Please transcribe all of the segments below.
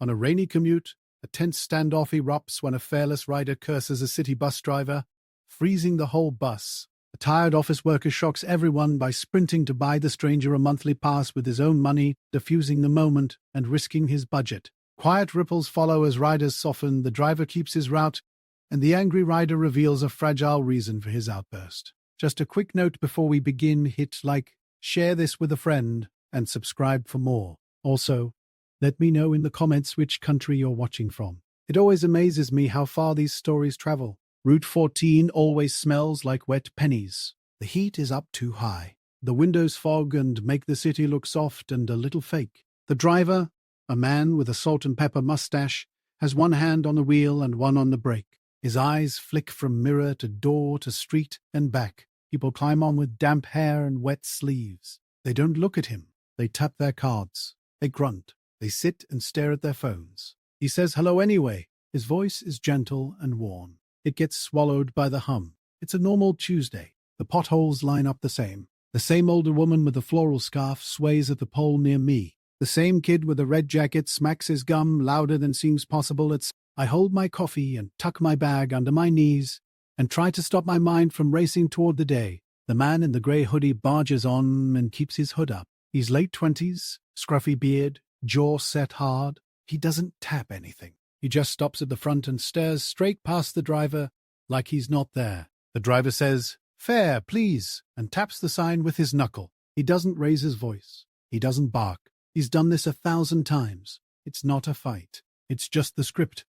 On a rainy commute, a tense standoff erupts when a fareless rider curses a city bus driver, freezing the whole bus. A tired office worker shocks everyone by sprinting to buy the stranger a monthly pass with his own money, diffusing the moment and risking his budget. Quiet ripples follow as riders soften, the driver keeps his route, and the angry rider reveals a fragile reason for his outburst. Just a quick note before we begin: hit like, share this with a friend, and subscribe for more. Also, let me know in the comments which country you're watching from. It always amazes me how far these stories travel. Route 14 always smells like wet pennies. The heat is up too high. The windows fog and make the city look soft and a little fake. The driver, a man with a salt and pepper mustache, has one hand on the wheel and one on the brake. His eyes flick from mirror to door to street and back. People climb on with damp hair and wet sleeves. They don't look at him. They tap their cards. They grunt. They sit and stare at their phones. He says hello anyway. His voice is gentle and worn. It gets swallowed by the hum. It's a normal Tuesday. The potholes line up the same. The same older woman with a floral scarf sways at the pole near me. The same kid with a red jacket smacks his gum louder than seems possible. I hold my coffee and tuck my bag under my knees and try to stop my mind from racing toward the day. The man in the grey hoodie barges on and keeps his hood up. He's late 20s, scruffy beard, jaw set hard. He doesn't tap anything. He just stops at the front and stares straight past the driver like he's not there. The driver says, "Fare, please," and taps the sign with his knuckle. He doesn't raise his voice. He doesn't bark. He's done this 1,000 times. It's not a fight. It's just the script.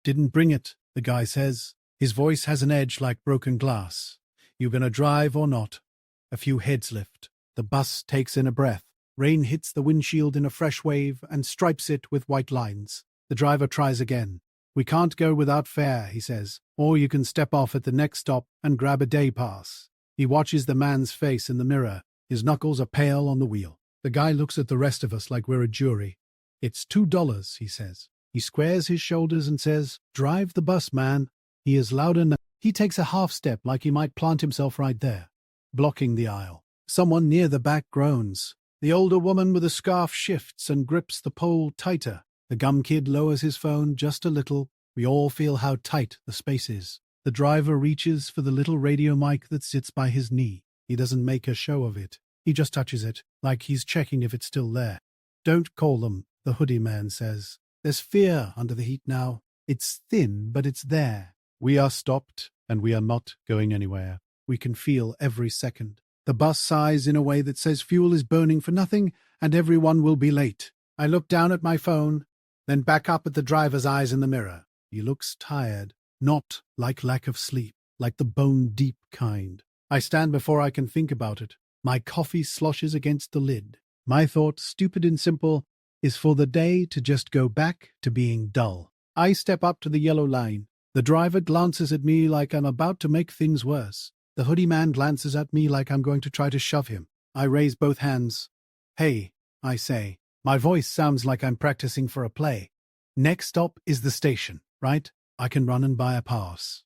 "Didn't bring it," the guy says. His voice has an edge like broken glass. "You gonna drive or not?" A few heads lift. The bus takes in a breath. Rain hits the windshield in a fresh wave and stripes it with white lines. The driver tries again. "We can't go without fare," he says, "or you can step off at the next stop and grab a day pass." He watches the man's face in the mirror. His knuckles are pale on the wheel. The guy looks at the rest of us like we're a jury. "It's $2, he says. He squares his shoulders and says, "Drive the bus, man." He is louder now. He takes a half step like he might plant himself right there, blocking the aisle. Someone near the back groans. The older woman with a scarf shifts and grips the pole tighter. The gum kid lowers his phone just a little. We all feel how tight the space is. The driver reaches for the little radio mic that sits by his knee. He doesn't make a show of it. He just touches it, like he's checking if it's still there. "Don't call them," the hoodie man says. "There's fear under the heat now. It's thin, but it's there. We are stopped, and we are not going anywhere. We can feel every second. The bus sighs in a way that says fuel is burning for nothing, and everyone will be late." I look down at my phone, then back up at the driver's eyes in the mirror. He looks tired, not like lack of sleep, like the bone-deep kind. I stand before I can think about it. My coffee sloshes against the lid. My thought, stupid and simple, is for the day to just go back to being dull. I step up to the yellow line. The driver glances at me like I'm about to make things worse. The hoodie man glances at me like I'm going to try to shove him. I raise both hands. "Hey," I say. My voice sounds like I'm practicing for a play. "Next stop is the station, right? I can run and buy a pass."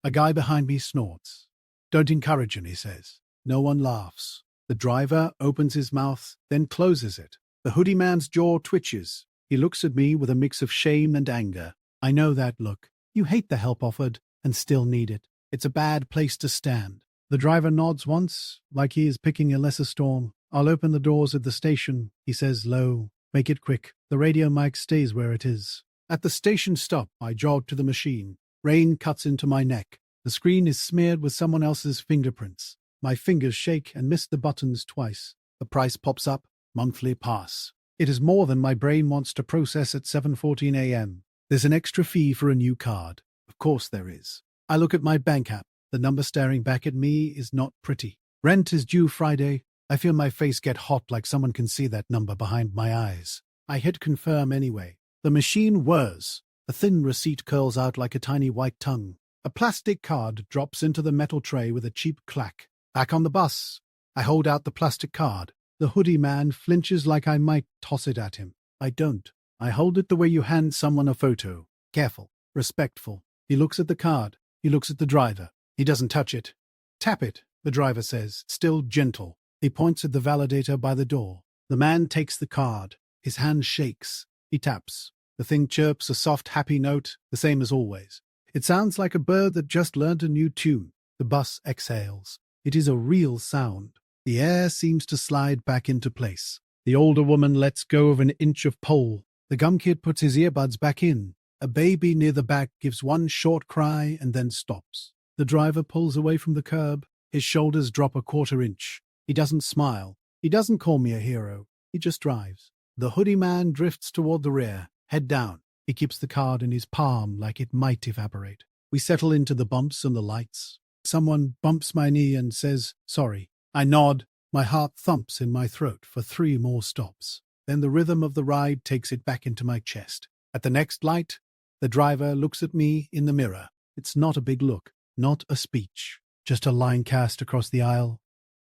A guy behind me snorts. "Don't encourage him," he says. No one laughs. The driver opens his mouth, then closes it. The hoodie man's jaw twitches. He looks at me with a mix of shame and anger. I know that look. You hate the help offered and still need it. It's a bad place to stand. The driver nods once, like he is picking a lesser storm. "I'll open the doors at the station," he says low. "Make it quick." The radio mic stays where it is. At the station stop, I jog to the machine. Rain cuts into my neck. The screen is smeared with someone else's fingerprints. My fingers shake and miss the buttons twice. The price pops up. Monthly pass. It is more than my brain wants to process at 7:14 a.m. There's an extra fee for a new card. Of course there is. I look at my bank app. The number staring back at me is not pretty. Rent is due Friday. I feel my face get hot like someone can see that number behind my eyes. I hit confirm anyway. The machine whirs. A thin receipt curls out like a tiny white tongue. A plastic card drops into the metal tray with a cheap clack. Back on the bus. I hold out the plastic card. The hoodie man flinches like I might toss it at him. I don't. I hold it the way you hand someone a photo. Careful. Respectful. He looks at the card. He looks at the driver. He doesn't touch it. "Tap it," the driver says, still gentle. He points at the validator by the door. The man takes the card. His hand shakes. He taps. The thing chirps a soft, happy note, the same as always. It sounds like a bird that just learned a new tune. The bus exhales. It is a real sound. The air seems to slide back into place. The older woman lets go of an inch of pole. The gum kid puts his earbuds back in. A baby near the back gives one short cry and then stops. The driver pulls away from the curb. His shoulders drop a quarter inch. He doesn't smile. He doesn't call me a hero. He just drives. The hoodie man drifts toward the rear, head down. He keeps the card in his palm like it might evaporate. We settle into the bumps and the lights. Someone bumps my knee and says, "Sorry." I nod. My heart thumps in my throat for 3 more stops. Then the rhythm of the ride takes it back into my chest. At the next light, the driver looks at me in the mirror. It's not a big look, not a speech, just a line cast across the aisle.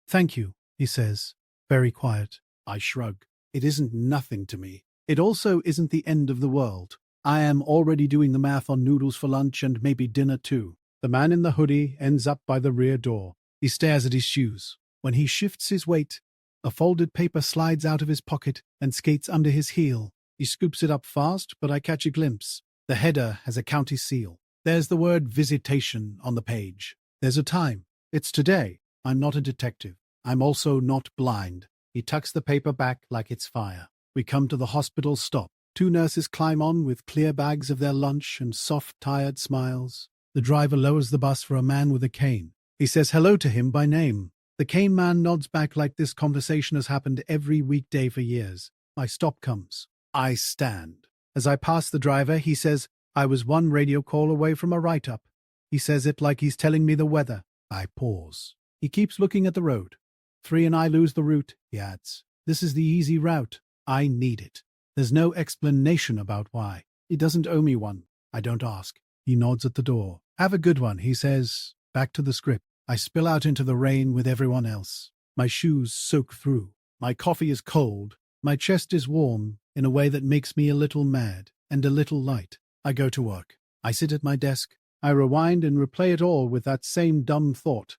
"Thank you," he says, very quiet. I shrug. It isn't nothing to me. It also isn't the end of the world. I am already doing the math on noodles for lunch and maybe dinner too. The man in the hoodie ends up by the rear door. He stares at his shoes. When he shifts his weight, a folded paper slides out of his pocket and skates under his heel. He scoops it up fast, but I catch a glimpse. The header has a county seal. There's the word visitation on the page. There's a time. It's today. I'm not a detective. I'm also not blind. He tucks the paper back like it's fire. We come to the hospital stop. 2 nurses climb on with clear bags of their lunch and soft, tired smiles. The driver lowers the bus for a man with a cane. He says hello to him by name. The cane man nods back like this conversation has happened every weekday for years. My stop comes. I stand. As I pass the driver, he says, "I was 1 radio call away from a write-up." He says it like he's telling me the weather. I pause. He keeps looking at the road. 3 and I lose the route, he adds. This is the easy route. I need it. There's no explanation about why. He doesn't owe me one. I don't ask. He nods at the door. "Have a good one," he says. Back to the script. I spill out into the rain with everyone else. My shoes soak through. My coffee is cold. My chest is warm in a way that makes me a little mad and a little light. I go to work. I sit at my desk. I rewind and replay it all with that same dumb thought.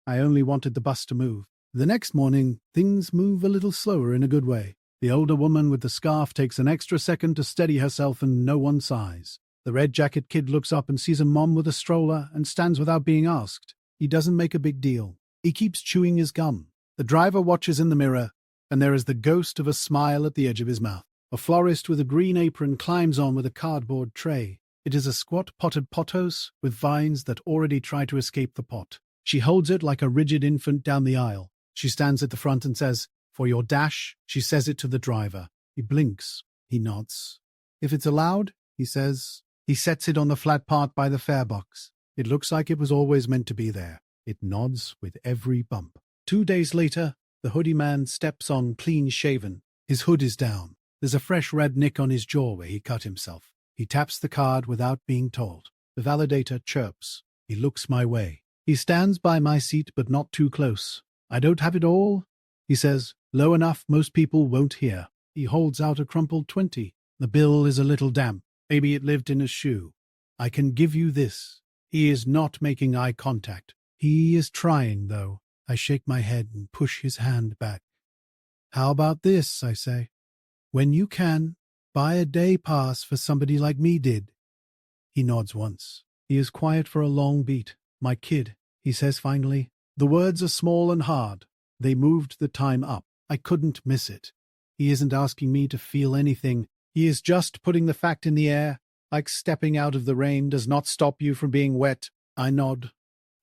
I only wanted the bus to move. The next morning, things move a little slower in a good way. The older woman with the scarf takes an extra second to steady herself and no one sighs. The red jacket kid looks up and sees a mom with a stroller and stands without being asked. He doesn't make a big deal. He keeps chewing his gum. The driver watches in the mirror, and there is the ghost of a smile at the edge of his mouth. A florist with a green apron climbs on with a cardboard tray. It is a squat potted pothos with vines that already try to escape the pot. She holds it like a rigid infant down the aisle. She stands at the front and says, "For your dash," she says it to the driver. He blinks. He nods. "If it's allowed," he says. He sets it on the flat part by the fare box. It looks like it was always meant to be there. It nods with every bump. 2 days later, the hoodie man steps on clean-shaven. His hood is down. There's a fresh red nick on his jaw where he cut himself. He taps the card without being told. The validator chirps. He looks my way. He stands by my seat but not too close. "I don't have it all," he says, low enough most people won't hear. He holds out a crumpled 20. The bill is a little damp. Maybe it lived in a shoe. "I can give you this." He is not making eye contact. He is trying, though. I shake my head and push his hand back. "How about this?" I say. "When you can, buy a day pass for somebody like me did." He nods once. He is quiet for a long beat. "My kid," he says finally. The words are small and hard. They moved the time up. I couldn't miss it. He isn't asking me to feel anything. He is just putting the fact in the air, like stepping out of the rain does not stop you from being wet. I nod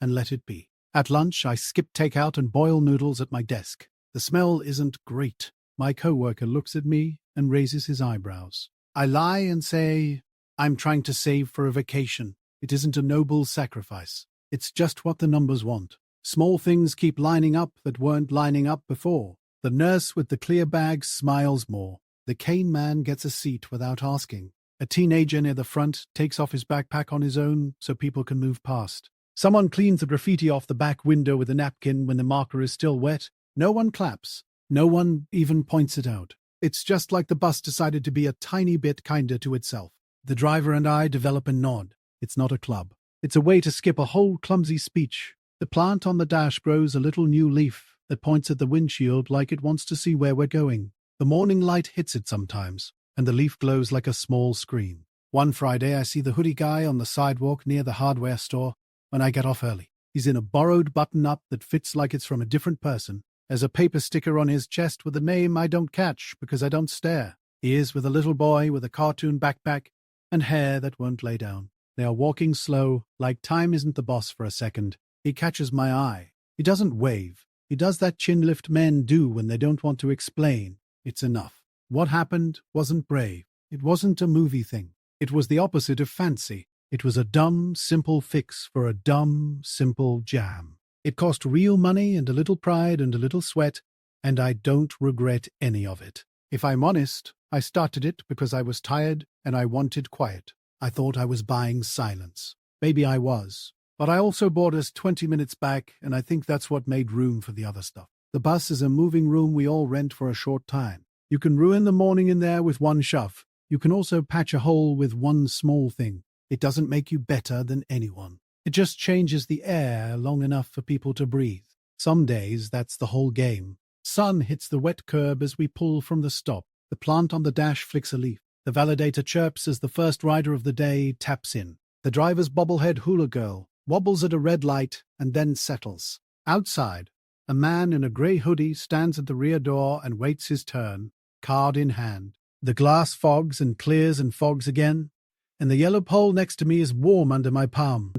and let it be. At lunch, I skip takeout and boil noodles at my desk. The smell isn't great. My coworker looks at me and raises his eyebrows. I lie and say, "I'm trying to save for a vacation. It isn't a noble sacrifice. It's just what the numbers want." Small things keep lining up that weren't lining up before. The nurse with the clear bag smiles more. The cane man gets a seat without asking. A teenager near the front takes off his backpack on his own so people can move past. Someone cleans the graffiti off the back window with a napkin when the marker is still wet. No one claps. No one even points it out. It's just like the bus decided to be a tiny bit kinder to itself. The driver and I develop a nod. It's not a club. It's a way to skip a whole clumsy speech. The plant on the dash grows a little new leaf that points at the windshield like it wants to see where we're going. The morning light hits it sometimes. and the leaf glows like a small screen. One Friday, I see the hoodie guy on the sidewalk near the hardware store when I get off early. He's in a borrowed button-up that fits like it's from a different person. There's a paper sticker on his chest with a name I don't catch because I don't stare. He is with a little boy with a cartoon backpack and hair that won't lay down. They are walking slow, like time isn't the boss for a second. He catches my eye. He doesn't wave. He does that chin lift men do when they don't want to explain. It's enough. What happened wasn't brave. It wasn't a movie thing. It was the opposite of fancy. It was a dumb, simple fix for a dumb, simple jam. It cost real money and a little pride and a little sweat, and I don't regret any of it. If I'm honest, I started it because I was tired and I wanted quiet. I thought I was buying silence. Maybe I was. But I also bought us 20 minutes back, and I think that's what made room for the other stuff. The bus is a moving room we all rent for a short time. You can ruin the morning in there with one shove. You can also patch a hole with one small thing. It doesn't make you better than anyone. It just changes the air long enough for people to breathe. Some days, that's the whole game. Sun hits the wet curb as we pull from the stop. The plant on the dash flicks a leaf. The validator chirps as the first rider of the day taps in. The driver's bobblehead hula girl wobbles at a red light and then settles. Outside, a man in a grey hoodie stands at the rear door and waits his turn, card in hand. The glass fogs and clears and fogs again, and the yellow pole next to me is warm under my palm.